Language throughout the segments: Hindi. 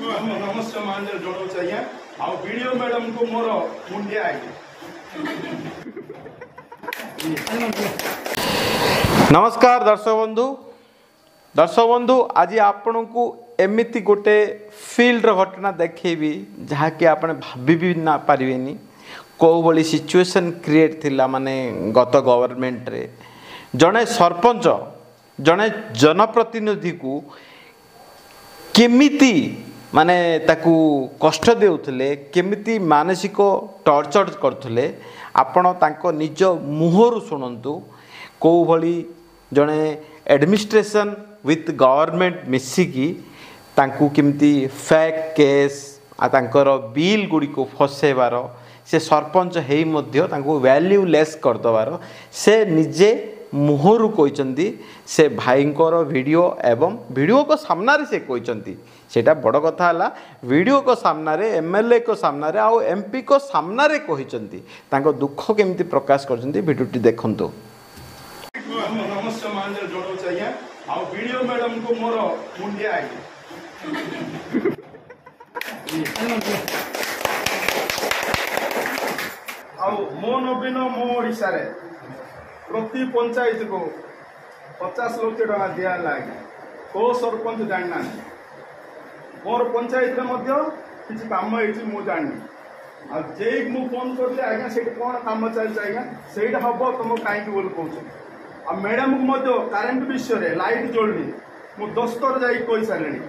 नमस्ते मांजर जोड़ो चाहिए आ वीडियो मैडम को मोर मुंडिया आई। नमस्कार दर्शक बंधु आज आपण को एमिति गोटे फील्ड घटना देखेबी जहाँकि आपने भाभी भी ना पारिबेनी को भली सिचुएशन क्रिएट थिला माने गत गवर्नमेंट रे जड़े सरपंच जड़े जनप्रतिनिधि को केमिति माने ताकू कष्ट देउथले केमिति मानसिक टॉर्चर करथले आपण तांको निज मुहरु सुनंतु को भली जड़े एडमिनिस्ट्रेशन विथ गवर्नमेंट मिसिकी तांकू केमिति फेक केस आ तांकर बिल गुडी को फसेबार से सरपंच हेई मध्य तांकू वैल्यूलेस करदबार से निजे मुहरु कहते से भाईंकर वीडियो एवं वीडियो को सामने से कहते सेटा बड़ कथा है वीडियो को सामने एमएलए को सामने आउ एमपी को सामने कहते तांको दुख केमिति प्रकाश करछन्ती वीडियोटी देखंतु। नमस्ते मांजर जोड़ो चाहिए आ वीडियो मैडम को मोर मुंडिया आई। मो नवीन मो ओडिशा रे प्रति पंचायत को 50 लाख टका दिया लगे को सरपंच जानना मोर पंचायत रे मध्य किसी काम होइछि मु जाननी आ जे मु फोन करले आज्ञा सेठी कोन काम चलछि आज्ञा सेठी हबो तुम काई बोल कहू आ मैडम को मध्य करेंट विषय रे लाइट जोड़नी मु 10 थर जाई कहि सारणी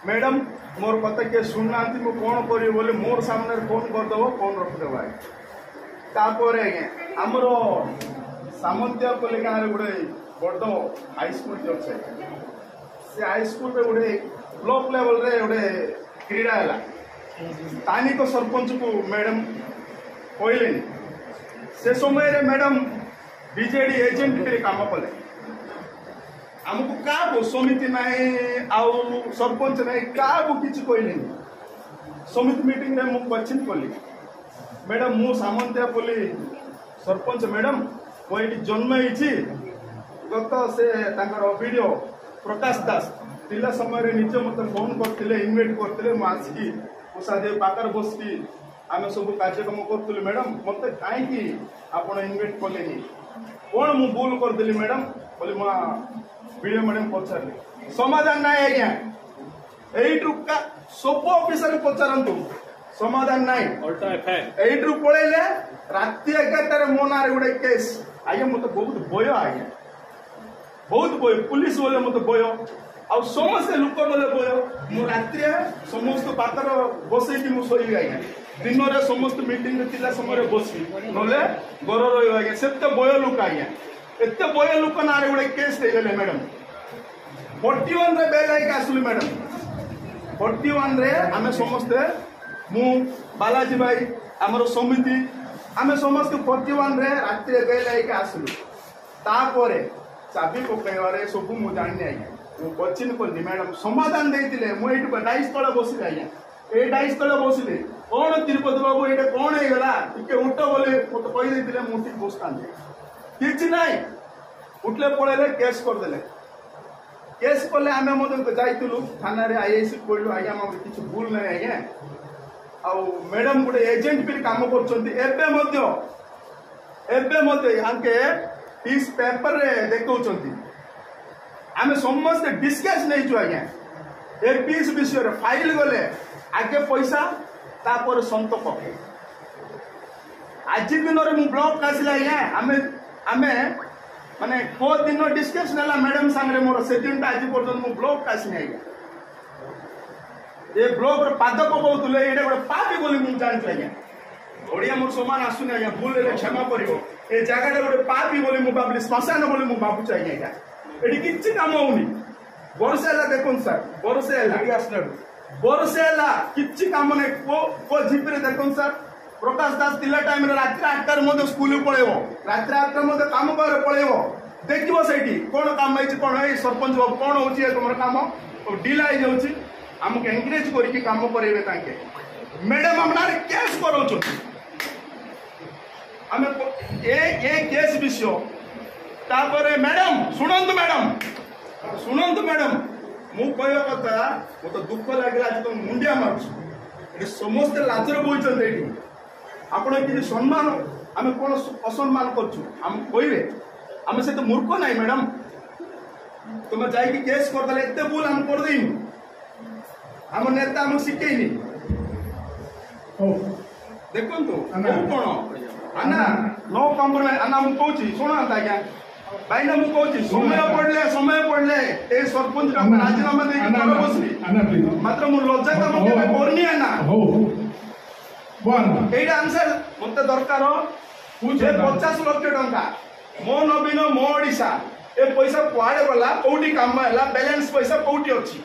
मैडम मोर कथा के सुनना मु कोन करी बोले मोर सामने फोन कर दबो फोन रख देबो तापर आज्ञा हमरो सामंतिया पल्ली गाँव गोटे बड़ हाई स्कूल अच्छे से हाई स्कूल गोटे ब्लॉक लेवल रे गोटे क्रीड़ा है स्थानिक सरपंच को मैडम कहले से समय रे मैडम बीजेडी एजेंट के काम कले आमको क्या समिति ना आउ सरपंच ना क्या किसी कहले समिति मीटिंग में मुझे क्वेश्चन कली मैडम मु सामंतिया पल्ली सरपंच मैडम मुझे जन्म होती गत से वीडियो प्रकाश दास पिला समय निजे मत फोन करते इनवाइट करते मुझे उषादेव पाकर बसकी आम सब कार्यक्रम करूँ मैडम मत कहीं आप इनवाइट कले कौन मु भूल करदेली मैडम बोले वीडियो मैडम पचारे समाधान ना आज्ञा यू सब ऑफिसर पचारतु समाधान नाई यू पलैले राति 11 मो ना गोटे केस आज्ञा मत बहुत भय आज्ञा बहुत भय पुलिस बोले मत भय आ समस्त लोक बोले भय मु रात्रि समस्त पाकर बसैकी मु शोइबी आज्ञा दिन में समस्त मीटिंग थिला समय बसबी नले घर रही आज्ञा सेते भय लोक आज्ञा एते भय लोक ना गोटे केस देगले मैडम 41 रे बेल आइक आसलु मैडम 41 रे आमे समस्त मु बालाजी भाई आमर समिति आमे समस्त 41 रे रात्रि बेल आइक आसलु तापरे चाबी पकड़े सब मुझे जानी आज्ञा क्वेश्चन कली मैडम समाधान देते मुझे डाइस तले बस आज्ञा ये डाइस तले बसले कौन तिरुपति बाबू ये कौन होगा टे उठ बोले मत कहीदे मुझे बसता कि ना उठले पड़े केस करदे केस कले आम जाइलु थाना आईआईसी कहलु आज्ञा किसी भूल ना आज्ञा आ मैडम गोटे एजेंट भी काम कर इस पेपर रे देखौचंती आम समस्त डिस्कस नहीं आज्ञा ए पीस विषय फाइल गले आगे पैसा तापर संतक आज दिन में ब्लॉक आसला आज्ञा आमे आमे माने को दिन डिस्कस नेला मैडम सांगे मोर से दिन आज पर्यंत मु ब्लॉक आसनी आज्ञा ए ब्लॉक रे पाद पकाउतले एडे गोटे पापी बोली मु जानि आज्ञा ओडिया मोर समान आसुनी आज्ञा भूल क्षमा करिवो ए जगह गोटे पापी बोली मु भाविली श्मशान बोली मु भावुच आज्ञा एटी किछि काम होउनी वर्षे हला देखुन सर वर्षे हला किछि काम नै को जिपरे देखुन सर प्रकाश दास तिला टाइम रे रात्रि 8 मध्ये स्कूल पळेबो रात्रि 8 मध्ये काम करे पळेबो देखिबो सेठी कोन काम होइछि कोन ए सरपंच बाबू कोन होछि तमर काम डील आइ जाउछि हमके एंकरेज करिके काम करेबे ताके मैडम हमना केस करोछु हमें ए केस विषय तापर मैडम शुणु मैडम मु कह कथा मत दुख लगे आज तुम मुंडी ମାରୁଛୁ ଏଠି ସମସ୍ତେ ଲାଜରେ ବଇଛନ୍ତି ଏଇଠି ଆପଣ କିଛି ସମ୍ମାନ ଆମେ କଣ ଅସମ୍ମାନ କରୁଛୁ ଆମକୁ କହିବେ ଆମେ ସେତେ ମୂର୍ଖ ନାହିଁ ମ୍ୟାଡାମ ତୁମେ ଯାଇକି କେସ୍ କରିଦେଲେ ଏତେ ଭୁଲ ଆମେ କରିଦେଇନୁ ଆମ ନେତା ଆମକୁ ଶିଖେଇନି ଦେଖନ୍ତୁ କଣ ଆନା नो कॉम्प्रोमाइज आना ମୁଁ କହୁଛି ଶୁଣନ୍ତୁ ଆଜ୍ଞା ଭାଇନା ମୁଁ କହୁଛି ସମୟ ପଡିଲେ ଏ ସରପଞ୍ଚ ରାଜିନାମା ଦେଇକି ଘରେ ବସିବି ମାତ୍ର ମୁଁ ଲଜ୍ଜା କାମ କେବେ କରିନି ଆନା ଏଇଟା ଆନ୍ସର ମତେ ଦରକାର 50 ଲକ୍ଷ ଟଙ୍କା ମୋ ନବୀନ ମୋ ଓଡିଶା ଏ ପଇସା କୁଆଡେ ଗଲା କୋଉଠି କାମ ହେଲା ବାଲାନ୍ସ ପଇସା କୋଉଠି ଅଛି